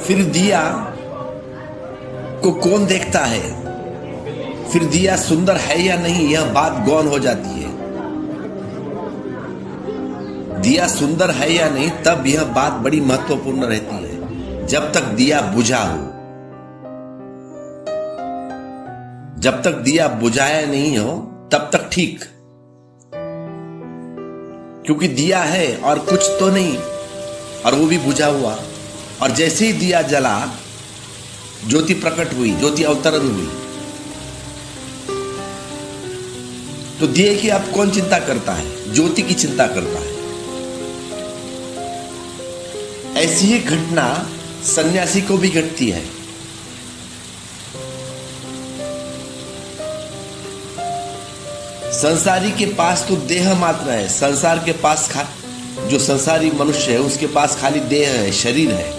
फिर दिया को कौन देखता है, फिर दिया सुंदर है या नहीं, यह बात गौण हो जाती है। दिया सुंदर है या नहीं, तब यह बात बड़ी महत्वपूर्ण रहती है। जब तक दिया बुझा हो, जब तक दिया बुझाया नहीं हो तब तक ठीक, क्योंकि दिया है और कुछ तो नहीं, और वो भी बुझा हुआ। और जैसे ही दिया जला, ज्योति प्रकट हुई, ज्योति अवतरण हुई, तो दिए की अब कौन चिंता करता है? ज्योति की चिंता करता है। ऐसी ही घटना सन्यासी को भी घटती है। संसारी के पास तो देह मात्र है। संसार के पास जो संसारी मनुष्य है उसके पास खाली देह है, शरीर है,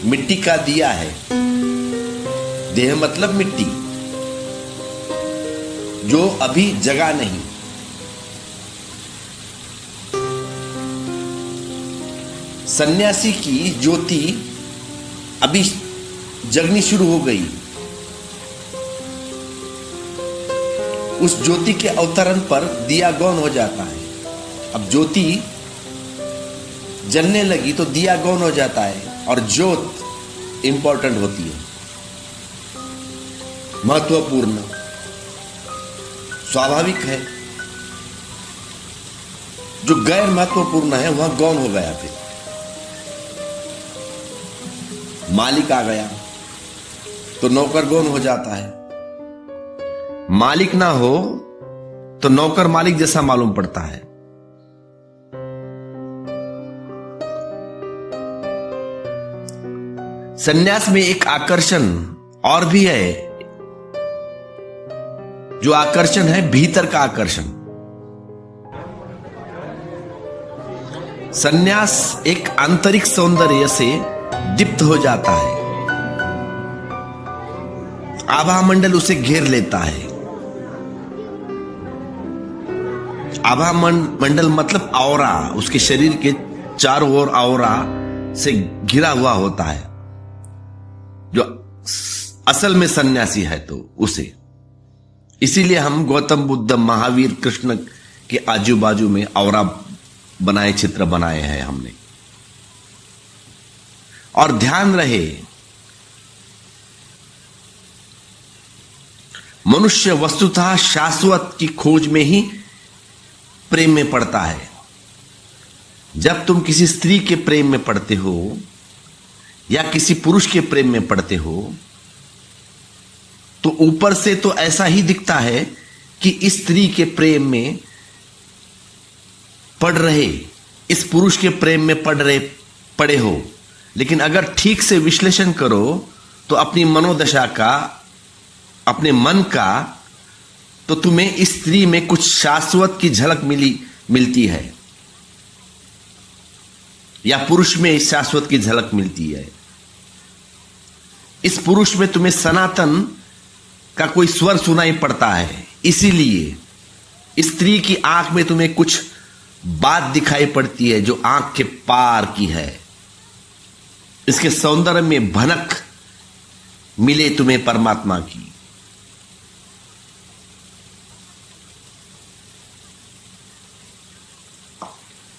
मिट्टी का दिया है। देह मतलब मिट्टी, जो अभी जगा नहीं। सन्यासी की ज्योति अभी जगनी शुरू हो गई। उस ज्योति के अवतरण पर दिया गौण हो जाता है। अब ज्योति जलने लगी तो दिया गौण हो जाता है, और ज्योत इंपॉर्टेंट होती है, महत्वपूर्ण, स्वाभाविक है। जो गैर महत्वपूर्ण है वह गौण हो गया। फिर मालिक आ गया तो नौकर गौण हो जाता है। मालिक ना हो तो नौकर मालिक जैसा मालूम पड़ता है। सन्यास में एक आकर्षण और भी है, जो आकर्षण है भीतर का आकर्षण। सन्यास एक आंतरिक सौंदर्य से दीप्त हो जाता है। आभा मंडल उसे घेर लेता है। आभा मंडल मतलब औरा, उसके शरीर के चारों ओर औरा से घिरा हुआ होता है। जो असल में सन्यासी है तो उसे, इसीलिए हम गौतम बुद्ध, महावीर, कृष्ण के आजू बाजू में औरा बनाए, चित्र बनाए हैं हमने। और ध्यान रहे, मनुष्य वस्तुतः शाश्वत की खोज में ही प्रेम में पड़ता है। जब तुम किसी स्त्री के प्रेम में पड़ते हो या किसी पुरुष के प्रेम में पड़ते हो, तो ऊपर से तो ऐसा ही दिखता है कि इस स्त्री के प्रेम में पड़ रहे, इस पुरुष के प्रेम में पड़े हो। लेकिन अगर ठीक से विश्लेषण करो तो अपनी मनोदशा का, अपने मन का, तो तुम्हें इस स्त्री में कुछ शाश्वत की झलक मिलती है, या पुरुष में इस शाश्वत की झलक मिलती है। इस पुरुष में तुम्हें सनातन का कोई स्वर सुनाई पड़ता है, इसीलिए इस स्त्री की आंख में तुम्हें कुछ बात दिखाई पड़ती है जो आंख के पार की है। इसके सौंदर्य में भनक मिले तुम्हें परमात्मा की।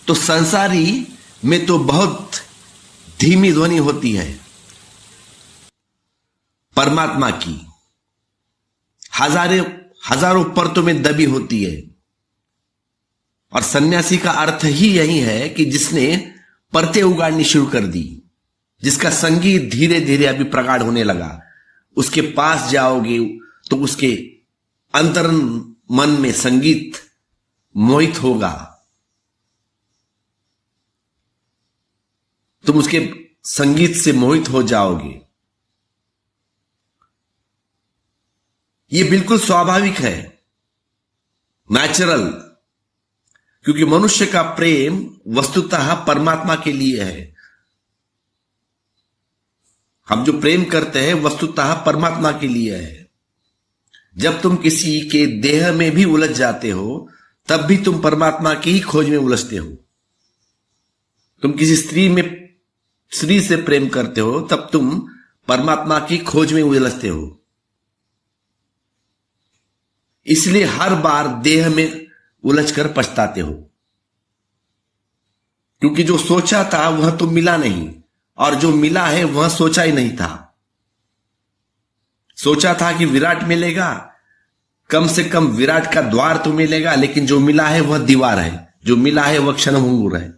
तो संसारी में तो बहुत धीमी ध्वनि होती है, परमात्मा की हजारों परतों में दबी होती है। और सन्यासी का अर्थ ही यही है कि जिसने परतें उगाड़नी शुरू कर दी, जिसका संगीत धीरे धीरे अभी प्रगाढ़ होने लगा। उसके पास जाओगे तो उसके अंतरन मन में संगीत मोहित होगा। तुम उसके संगीत से मोहित हो जाओगे। यह बिल्कुल स्वाभाविक है, नेचुरल, क्योंकि मनुष्य का प्रेम वस्तुतः परमात्मा के लिए है। हम जो प्रेम करते हैं वस्तुतः परमात्मा के लिए है। जब तुम किसी के देह में भी उलझ जाते हो, तब भी तुम परमात्मा की ही खोज में उलझते हो। तुम किसी स्त्री में स्त्री से प्रेम करते हो तब तुम परमात्मा की खोज में उलझते हो। इसलिए हर बार देह में उलझकर पछताते हो, क्योंकि जो सोचा था वह तो मिला नहीं, और जो मिला है वह सोचा ही नहीं था। सोचा था कि विराट मिलेगा, कम से कम विराट का द्वार तो मिलेगा, लेकिन जो मिला है वह दीवार है, जो मिला है वह क्षणभंगुर है।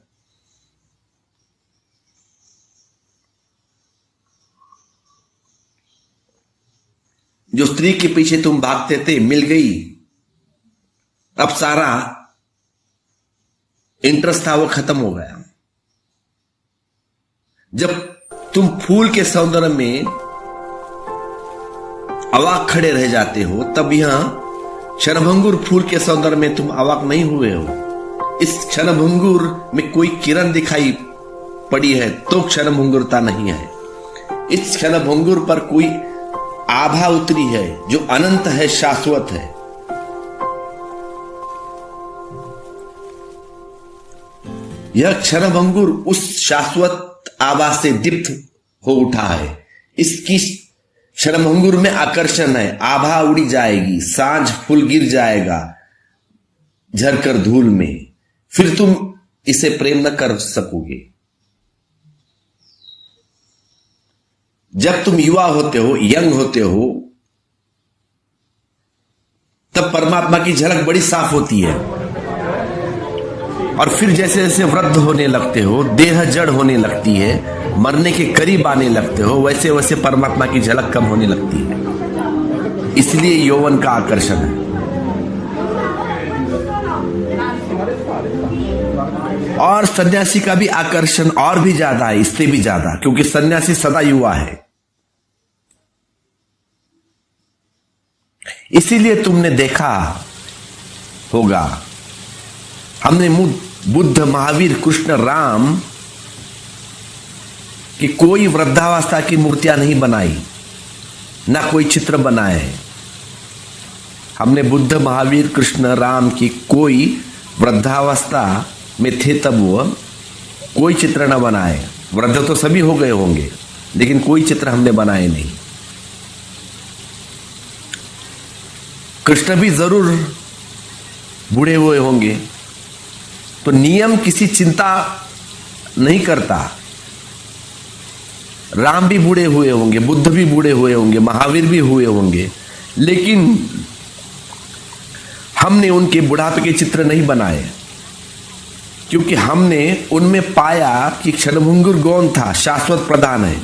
जो स्त्री के पीछे तुम भागते थे मिल गई, अब सारा इंटरेस्ट था वो खत्म हो गया। जब तुम फूल के सौंदर्य में अवाक खड़े रह जाते हो, तब यहां क्षणभंगुर फूल के सौंदर्य में तुम अवाक नहीं हुए हो। इस क्षणभंगुर में कोई किरण दिखाई पड़ी है तो क्षणभंगुरता नहीं है। इस क्षणभंगुर पर कोई आभा उतरी है जो अनंत है, शाश्वत है। यह क्षणभंगुर उस शाश्वत आभा से दीप्त हो उठा है। इसकी क्षणभंगुर में आकर्षण है। आभा उड़ी जाएगी, सांझ फूल गिर जाएगा झरकर धूल में, फिर तुम इसे प्रेम न कर सकोगे। जब तुम युवा होते हो, यंग होते हो, तब परमात्मा की झलक बड़ी साफ होती है, और फिर जैसे जैसे वृद्ध होने लगते हो, देह जड़ होने लगती है, मरने के करीब आने लगते हो, वैसे वैसे परमात्मा की झलक कम होने लगती है। इसलिए यौवन का आकर्षण है। और सन्यासी का भी आकर्षण और भी ज्यादा है, इससे भी ज्यादा, क्योंकि सन्यासी सदा युवा है। इसीलिए तुमने देखा होगा, हमने बुद्ध, महावीर, कृष्ण, राम की कोई वृद्धावस्था की मूर्तियां नहीं बनाई, ना कोई चित्र बनाए हैं। हमने बुद्ध, महावीर, कृष्ण, राम की कोई वृद्धावस्था में थे तब वो कोई चित्र न बनाए। वृद्ध तो सभी हो गए होंगे, लेकिन कोई चित्र हमने बनाए नहीं। कृष्ण भी जरूर बूढ़े हुए होंगे, तो नियम किसी चिंता नहीं करता। राम भी बूढ़े हुए होंगे, बुद्ध भी बूढ़े हुए होंगे, महावीर भी हुए होंगे, लेकिन हमने उनके बुढ़ापे के चित्र नहीं बनाए, क्योंकि हमने उनमें पाया कि क्षणभंगुर गौण था, शाश्वत प्रधान है।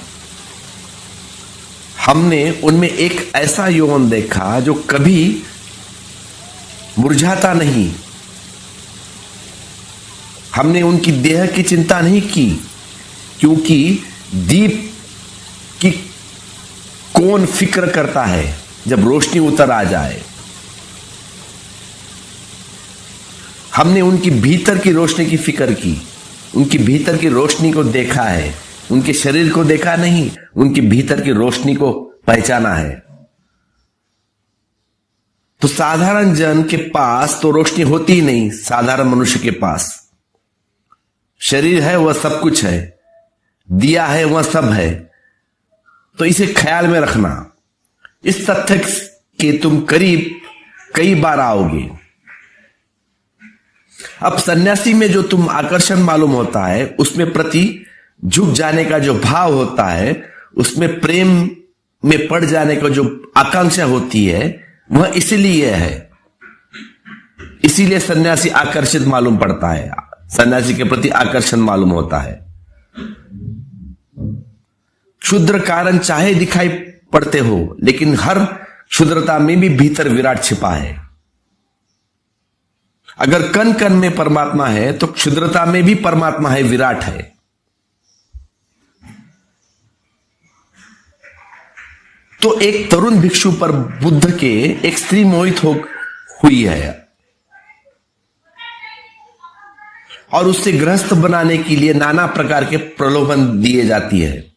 हमने उनमें एक ऐसा यौवन देखा जो कभी मुरझाता नहीं। हमने उनकी देह की चिंता नहीं की, क्योंकि दीप की कौन फिक्र करता है जब रोशनी उतर आ जाए। हमने उनकी भीतर की रोशनी की फिक्र की, उनकी भीतर की रोशनी को देखा है, उनके शरीर को देखा नहीं, उनकी भीतर की रोशनी को पहचाना है। तो साधारण जन के पास तो रोशनी होती ही नहीं। साधारण मनुष्य के पास शरीर है, वह सब कुछ है, दिया है, वह सब है। तो इसे ख्याल में रखना। इस तथ्य के तुम करीब कई बार आओगे। अब सन्यासी में जो तुम आकर्षण मालूम होता है, उसमें प्रति झुक जाने का जो भाव होता है, उसमें प्रेम में पड़ जाने का जो आकांक्षा होती है, वह इसीलिए है। इसीलिए सन्यासी आकर्षित मालूम पड़ता है, सन्यासी के प्रति आकर्षण मालूम होता है। क्षुद्र कारण चाहे दिखाई पड़ते हो, लेकिन हर क्षुद्रता में भी भीतर विराट छिपा है। अगर कण कण में परमात्मा है, तो क्षुद्रता में भी परमात्मा है, विराट है। तो एक तरुण भिक्षु पर बुद्ध के एक स्त्री मोहित हुई है, और उससे गृहस्थ बनाने के लिए नाना प्रकार के प्रलोभन दिए जाती है।